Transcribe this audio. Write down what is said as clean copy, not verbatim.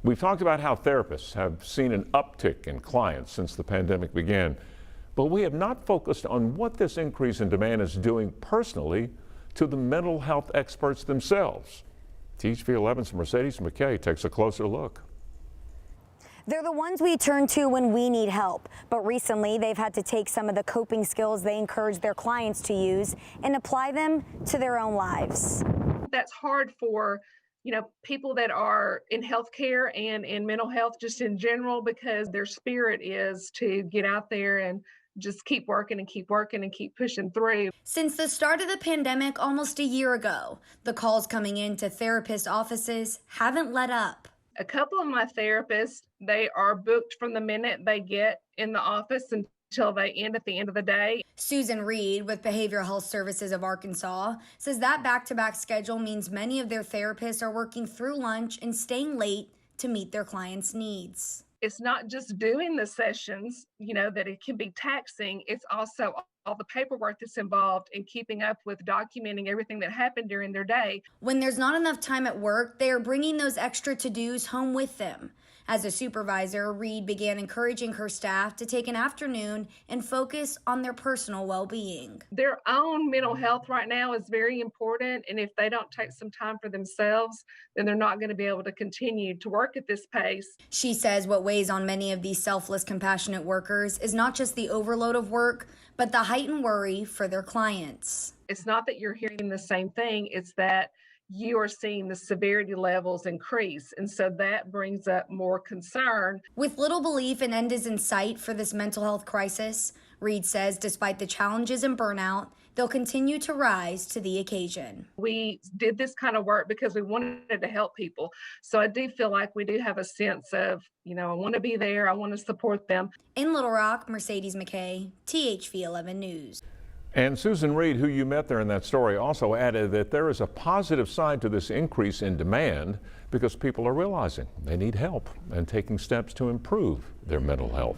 We've talked about how therapists have seen an uptick in clients since the pandemic began, but we have not focused on what this increase in demand is doing personally to the mental health experts themselves. THV11's Mercedes McKay takes a closer look. They're the ones we turn to when we need help, but recently they've had to take some of the coping skills they encourage their clients to use and apply them to their own lives. That's hard for people that are in healthcare and in mental health just in general, because their spirit is to get out there and just keep working and keep working and keep pushing through. Since the start of the pandemic almost a year ago, the calls coming into therapist offices haven't let up. A couple of my therapists, they are booked from the minute they get in the office until they end at the end of the day. Susan Reed with Behavioral Health Services of Arkansas says that back-to-back schedule means many of their therapists are working through lunch and staying late to meet their clients' needs. It's not just doing the sessions, that it can be taxing. It's also all the paperwork that's involved in keeping up with documenting everything that happened during their day. When there's not enough time at work, they are bringing those extra to-dos home with them. As a supervisor, Reed began encouraging her staff to take an afternoon and focus on their personal well-being. Their own mental health right now is very important, and if they don't take some time for themselves, then they're not going to be able to continue to work at this pace. She says what weighs on many of these selfless, compassionate workers is not just the overload of work, but the heightened worry for their clients. It's not that you're hearing the same thing, it's that you are seeing the severity levels increase. And so that brings up more concern. With little belief an end is in sight for this mental health crisis, Reed says despite the challenges and burnout, they'll continue to rise to the occasion. We did this kind of work because we wanted to help people. So I do feel like we do have a sense of, I want to be there, I want to support them. In Little Rock, Mercedes McKay, THV11 News. And Susan Reed, who you met there in that story, also added that there is a positive side to this increase in demand because people are realizing they need help and taking steps to improve their mental health.